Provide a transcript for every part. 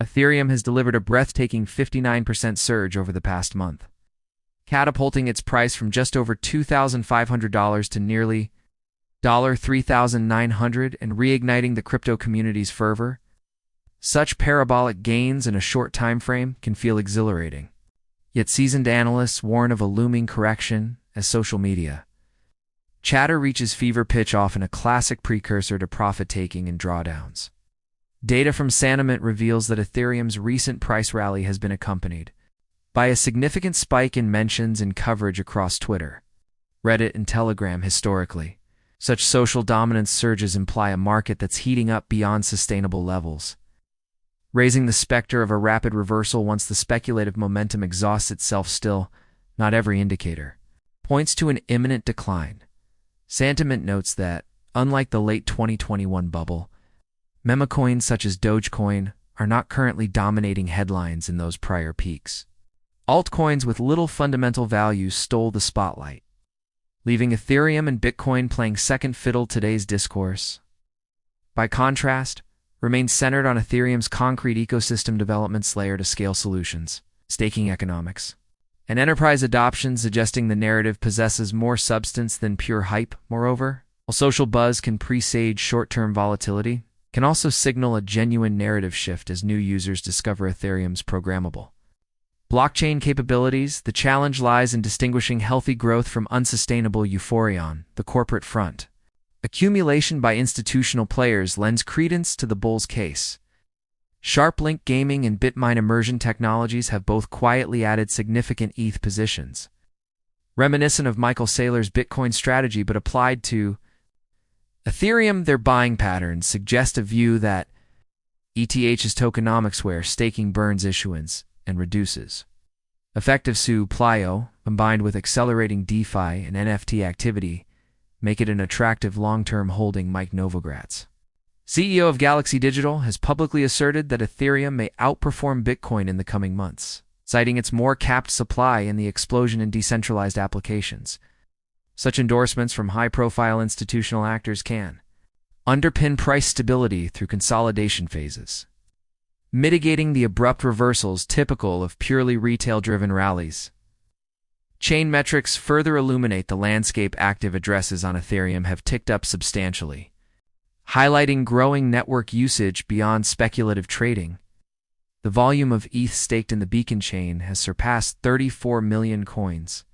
Ethereum has delivered a breathtaking 59% surge over the past month, catapulting its price from just over $2,500 to nearly $3,900 and reigniting the crypto community's fervor. Such parabolic gains in a short time frame can feel exhilarating. Yet seasoned analysts warn of a looming correction as social media chatter reaches fever pitch, often a classic precursor to profit-taking and drawdowns. Data from Santiment reveals that Ethereum's recent price rally has been accompanied by a significant spike in mentions and coverage across Twitter, Reddit, and Telegram. Historically, such social dominance surges imply a market that's heating up beyond sustainable levels, raising the specter of a rapid reversal once the speculative momentum exhausts itself. Still, not every indicator points to an imminent decline. Santiment notes that, unlike the late 2021 bubble, Memecoins such as Dogecoin are not currently dominating headlines in those prior peaks. Altcoins with little fundamental value stole the spotlight, leaving Ethereum and Bitcoin playing second fiddle. Today's discourse, by contrast, remains centered on Ethereum's concrete ecosystem development's layer-to-scale solutions, staking economics, and enterprise adoption, suggesting the narrative possesses more substance than pure hype. Moreover, while social buzz can presage short-term volatility, can also signal a genuine narrative shift as new users discover Ethereum's programmable blockchain capabilities. The challenge lies in distinguishing healthy growth from unsustainable euphoria on the corporate front. Accumulation by institutional players lends credence to the bull's case. SharpLink Gaming and BitMine Immersion Technologies have both quietly added significant ETH positions, reminiscent of Michael Saylor's Bitcoin strategy but applied to Ethereum. Their buying patterns suggest a view that ETH is tokenomics, where staking burns issuance and reduces effective supply, combined with accelerating DeFi and NFT activity, make it an attractive long-term holding. Mike Novogratz, CEO of Galaxy Digital, has publicly asserted that Ethereum may outperform Bitcoin in the coming months, citing its more capped supply and the explosion in decentralized applications. Such endorsements from high-profile institutional actors can underpin price stability through consolidation phases, mitigating the abrupt reversals typical of purely retail-driven rallies. Chain metrics further illuminate the landscape. Active addresses on Ethereum have ticked up substantially, highlighting growing network usage beyond speculative trading. The volume of ETH staked in the Beacon chain has surpassed 34 million coins,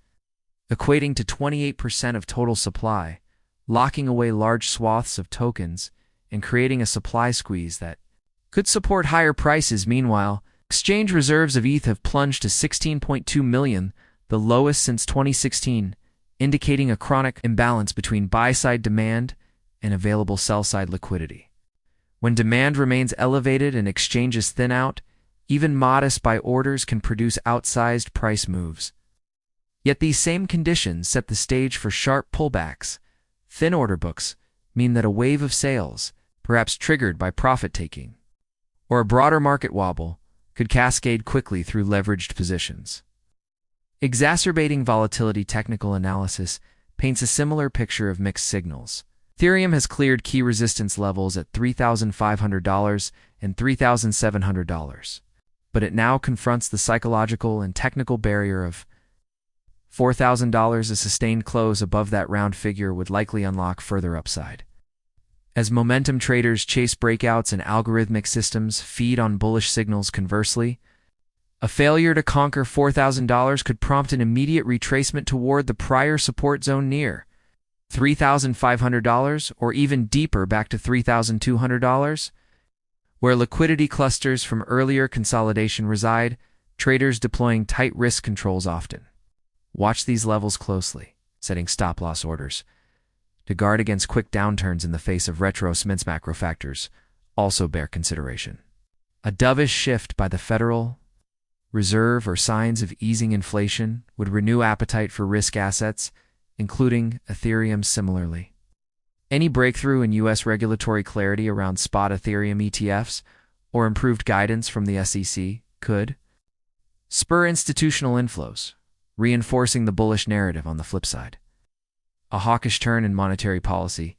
equating to 28% of total supply, locking away large swaths of tokens and creating a supply squeeze that could support higher prices. Meanwhile, exchange reserves of ETH have plunged to 16.2 million, the lowest since 2016, indicating a chronic imbalance between buy-side demand and available sell-side liquidity. When demand remains elevated and exchanges thin out, even modest buy orders can produce outsized price moves. Yet these same conditions set the stage for sharp pullbacks. Thin order books mean that a wave of sales, perhaps triggered by profit-taking, or a broader market wobble, could cascade quickly through leveraged positions. Exacerbating volatility. Technical analysis paints a similar picture of mixed signals. Ethereum has cleared key resistance levels at $3,500 and $3,700, but it now confronts the psychological and technical barrier of $4,000. A sustained close above that round figure would likely unlock further upside. As momentum traders chase breakouts and algorithmic systems feed on bullish signals. Conversely, a failure to conquer $4,000 could prompt an immediate retracement toward the prior support zone near $3,500, or even deeper back to $3,200, where liquidity clusters from earlier consolidation reside. Traders deploying tight risk controls often watch these levels closely, setting stop-loss orders to guard against quick downturns in the face of retrocements. Macro factors also bear consideration. A dovish shift by the Federal Reserve or signs of easing inflation would renew appetite for risk assets, including Ethereum. Similarly, any breakthrough in U.S. regulatory clarity around spot Ethereum ETFs or improved guidance from the SEC could spur institutional inflows, reinforcing the bullish narrative. On the flip side, a hawkish turn in monetary policy,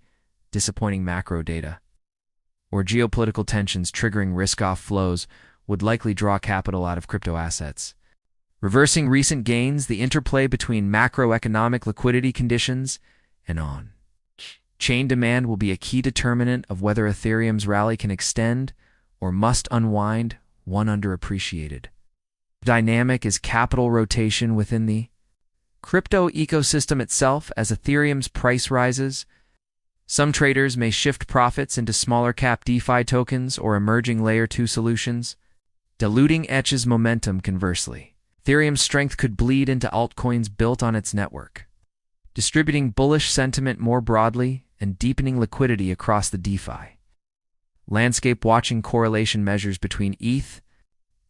disappointing macro data, or geopolitical tensions triggering risk-off flows would likely draw capital out of crypto assets. Reversing recent gains, the interplay between macroeconomic liquidity conditions and on-chain demand will be a key determinant of whether Ethereum's rally can extend or must unwind. One underappreciated dynamic is capital rotation within the crypto ecosystem itself. As Ethereum's price rises, some traders may shift profits into smaller cap DeFi tokens or emerging Layer 2 solutions, diluting ETH's momentum. Conversely, Ethereum's strength could bleed into altcoins built on its network, distributing bullish sentiment more broadly and deepening liquidity across the DeFi landscape. Watching correlation measures between ETH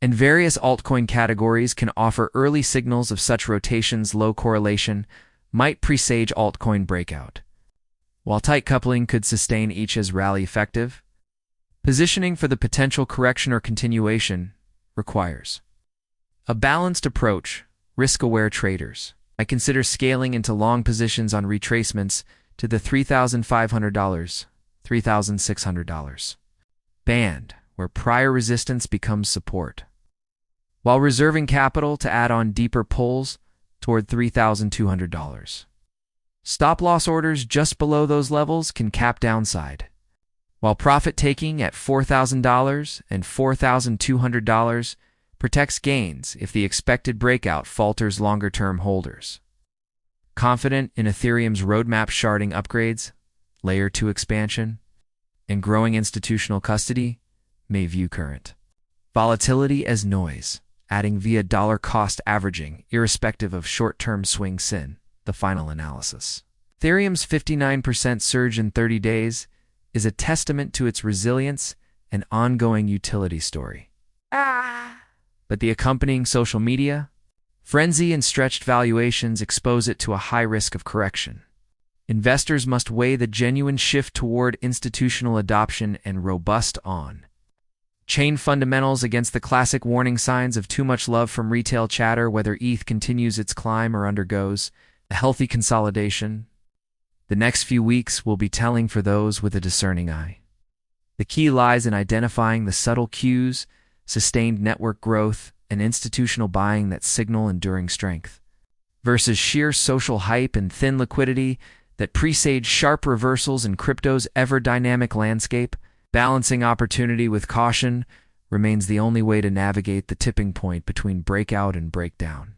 and various altcoin categories can offer early signals of such rotations. Low correlation might presage altcoin breakout, while tight coupling could sustain each's rally. Effective positioning for the potential correction or continuation requires a balanced approach. Risk-aware traders I consider scaling into long positions on retracements to the $3,500, $3,600 band, where prior resistance becomes support, while reserving capital to add on deeper pulls toward $3,200. Stop-loss orders just below those levels can cap downside, while profit-taking at $4,000 and $4,200 protects gains if the expected breakout falters. Longer-term holders confident in Ethereum's roadmap, sharding upgrades, Layer 2 expansion, and growing institutional custody may view current volatility as noise, adding via dollar cost averaging, irrespective of short-term swings. In the final analysis, Ethereum's 59% surge in 30 days is a testament to its resilience and ongoing utility story. But the accompanying social media frenzy and stretched valuations expose it to a high risk of correction. Investors must weigh the genuine shift toward institutional adoption and robust on-chain fundamentals against the classic warning signs of too much love from retail chatter. Whether ETH continues its climb or undergoes a healthy consolidation, the next few weeks will be telling for those with a discerning eye. The key lies in identifying the subtle cues, sustained network growth, and institutional buying that signal enduring strength, versus sheer social hype and thin liquidity that presage sharp reversals in crypto's ever-dynamic landscape. Balancing opportunity with caution remains the only way to navigate the tipping point between breakout and breakdown.